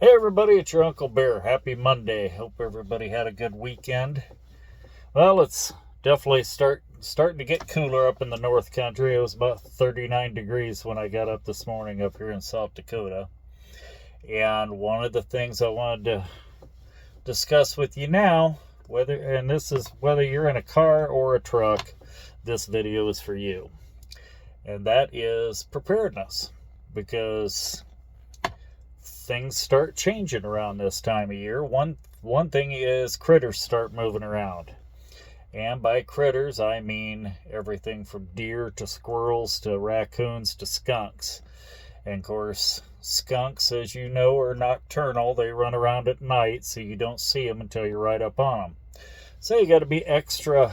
Hey everybody, it's your Uncle Bear. Happy Monday. Hope everybody had a good weekend. Well, it's definitely starting to get cooler up in the North Country. It was about 39 degrees when I got up this morning up here in South Dakota. And one of the things I wanted to discuss with you now, whether you're in a car or a truck, this video is for you. And that is preparedness, because things start changing around this time of year. One thing is critters start moving around. And by critters, I mean everything from deer to squirrels to raccoons to skunks. And of course, skunks, as you know, are nocturnal. They run around at night, so you don't see them until you're right up on them. So you got to be extra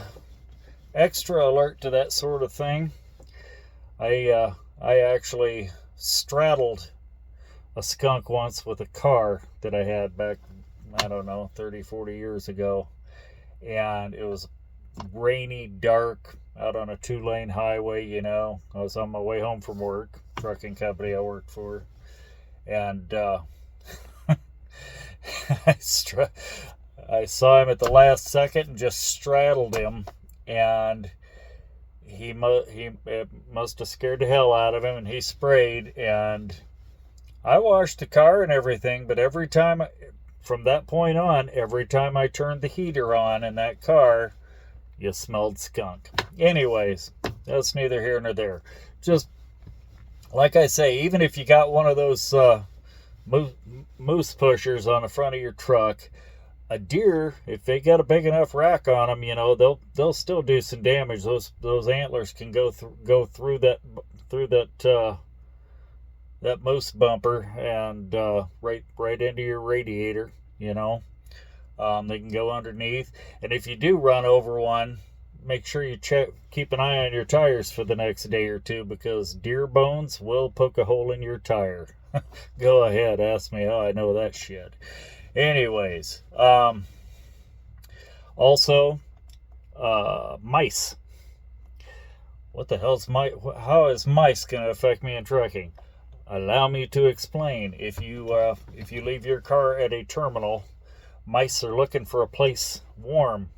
alert to that sort of thing. I actually straddled a skunk once with a car that I had back, 30, 40 years ago. And it was rainy, dark, out on a 2-lane highway, I was on my way home from work, trucking company I worked for. And I saw him at the last second and just straddled him. And it must have scared the hell out of him, and he sprayed, and I washed the car and everything, but from that point on, every time I turned the heater on in that car, you smelled skunk. Anyways, that's neither here nor there. Just like I say, even if you got one of those moose pushers on the front of your truck, a deer, if they got a big enough rack on them, they'll still do some damage. Those antlers can go through that moose bumper and right into your radiator. They can go underneath, and if you do run over one, make sure you keep an eye on your tires for the next day or two, because deer bones will poke a hole in your tire. Go ahead, ask me how I know that shit. Anyways, also mice. What the hell's mice? How is mice going to affect me in trucking? Allow me to explain. If you leave your car at a terminal, mice are looking for a place warm.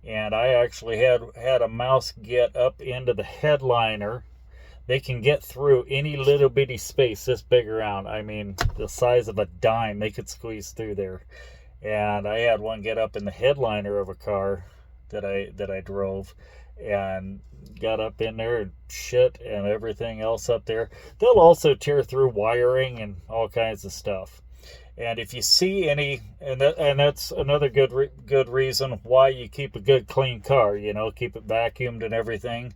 And I actually had a mouse get up into the headliner. They can get through any little bitty space this big around. I mean, the size of a dime, they could squeeze through there. And I had one get up in the headliner of a car that I drove, and got up in there and shit and everything else up there. They'll also tear through wiring and all kinds of stuff. And if you see any, and that's another good reason why you keep a good clean car, keep it vacuumed and everything.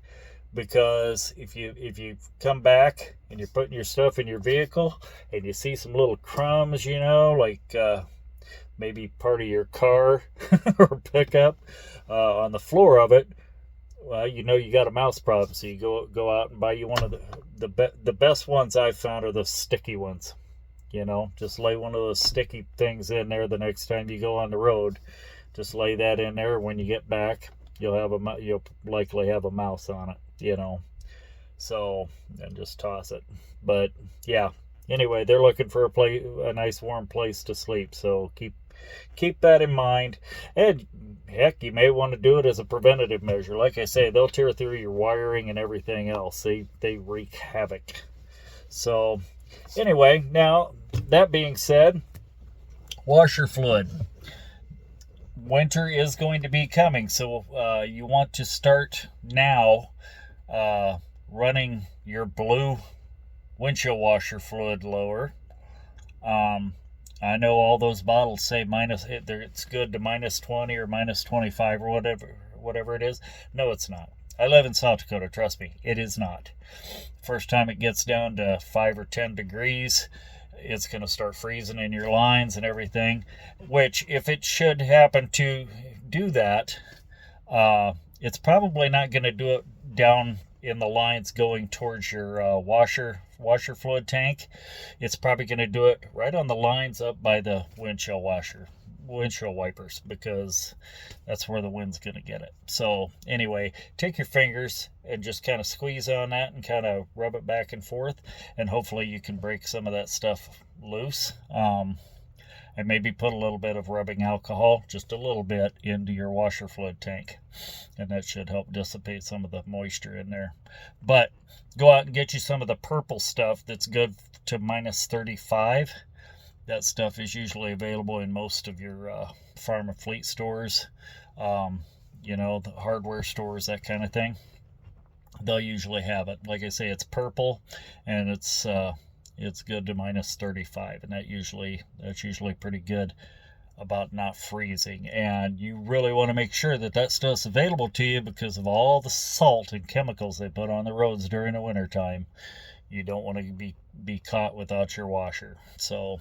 Because if you come back and you're putting your stuff in your vehicle and you see some little crumbs, like maybe part of your car or pickup on the floor of it, well, you got a mouse problem. So you go out and buy you one of the best ones I've found are the sticky ones. Just lay one of those sticky things in there the next time you go on the road. Just lay that in there. When you get back, you'll likely have a mouse on it. So and just toss it. But yeah, anyway, they're looking for a nice warm place to sleep. So keep that in mind. And heck, you may want to do it as a preventative measure. Like I say, they'll tear through your wiring and everything else. They wreak havoc. So anyway, now that being said, washer fluid. Winter is going to be coming, so you want to start now running your blue windshield washer fluid lower. I know all those bottles say it's good to minus 20 or minus 25 or whatever it is. No, it's not. I live in South Dakota, trust me, it is not. First time it gets down to 5 or 10 degrees, it's going to start freezing in your lines and everything, which if it should happen to do that, it's probably not going to do it down in the lines going towards your washer fluid tank. It's probably going to do it right on the lines up by the windshield washer windshield wipers, because that's where the wind's going to get it. So anyway, take your fingers and just kind of squeeze on that and kind of rub it back and forth, and hopefully you can break some of that stuff loose. And maybe put a little bit of rubbing alcohol, just a little bit, into your washer fluid tank, and that should help dissipate some of the moisture in there. But go out and get you some of the purple stuff that's good to minus 35. That stuff is usually available in most of your farm and fleet stores, the hardware stores, that kind of thing. They'll usually have it. Like I say, it's purple, and it's good to minus 35, and that's usually pretty good about not freezing. And you really want to make sure that stuff's available to you, because of all the salt and chemicals they put on the roads during the wintertime. You don't want to be caught without your washer. So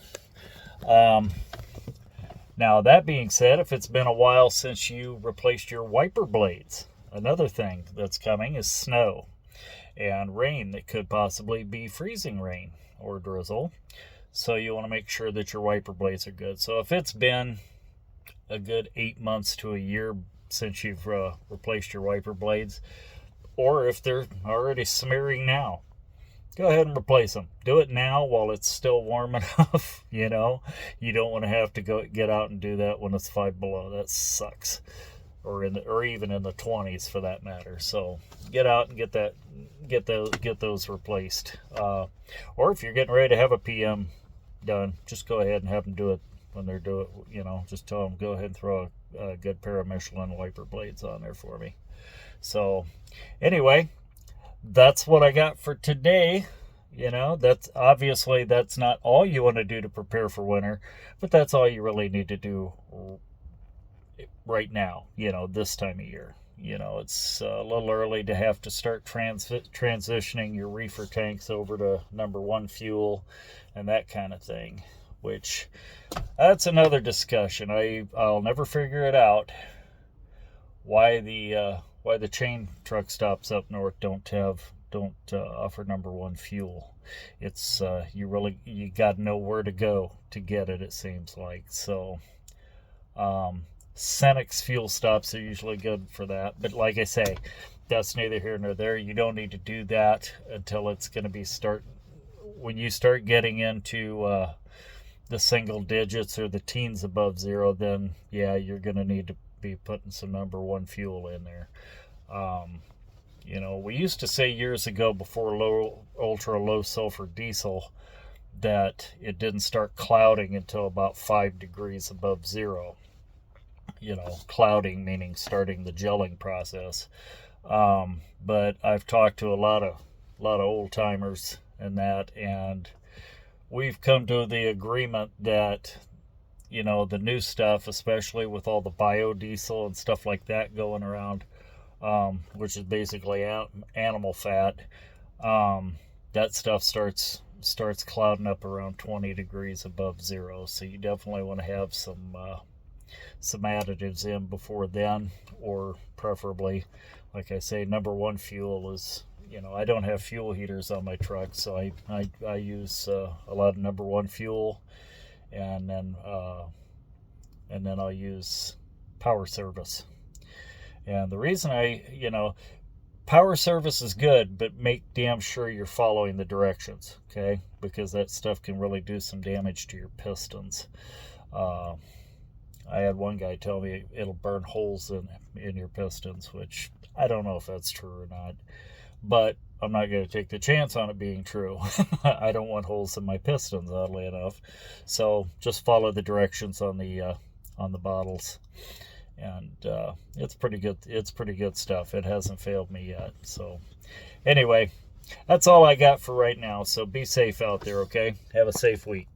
now, that being said, if it's been a while since you replaced your wiper blades, another thing that's coming is snow and rain that could possibly be freezing rain or drizzle. So you want to make sure that your wiper blades are good. So if it's been a good 8 months to a year since you've replaced your wiper blades, or if they're already smearing now, go ahead and replace them. Do it now while it's still warm enough. You don't want to have to get out and do that when it's 5 below. That sucks. Or even in the 20s for that matter. So get out and get those replaced. Or if you're getting ready to have a PM done, just go ahead and have them do it when they're doing it. Just tell them, go ahead and throw a good pair of Michelin wiper blades on there for me. So anyway, that's what I got for today. That's not all you want to do to prepare for winter, but that's all you really need to do right now, this time of year. It's a little early to have to start transitioning your reefer tanks over to number 1 fuel and that kind of thing, which that's another discussion. I'll never figure it out why the chain truck stops up north don't offer number 1 fuel. It's you got to know where to go to get it, it seems like. So Cenex fuel stops are usually good for that, but like I say, that's neither here nor there. You don't need to do that until it's going to be when you start getting into the single digits or the teens above 0, then yeah, you're going to need to be putting some number 1 fuel in there. We used to say years ago, before ultra low sulfur diesel, that it didn't start clouding until about 5 degrees above 0. Clouding meaning starting the gelling process. But I've talked to a lot of old timers and we've come to the agreement that the new stuff, especially with all the biodiesel and stuff like that going around, which is basically animal fat, that stuff starts clouding up around 20 degrees above 0. So you definitely want to have some additives in before then, or preferably, like I say, number 1 fuel is, I don't have fuel heaters on my truck, so I use a lot of number 1 fuel, and then I'll use Power Service. And the reason Power Service is good, but make damn sure you're following the directions, okay? Because that stuff can really do some damage to your pistons. I had one guy tell me it'll burn holes in your pistons, which I don't know if that's true or not. But I'm not going to take the chance on it being true. I don't want holes in my pistons, oddly enough. So just follow the directions on the bottles, and it's pretty good. It's pretty good stuff. It hasn't failed me yet. So anyway, that's all I got for right now. So be safe out there, okay? Have a safe week.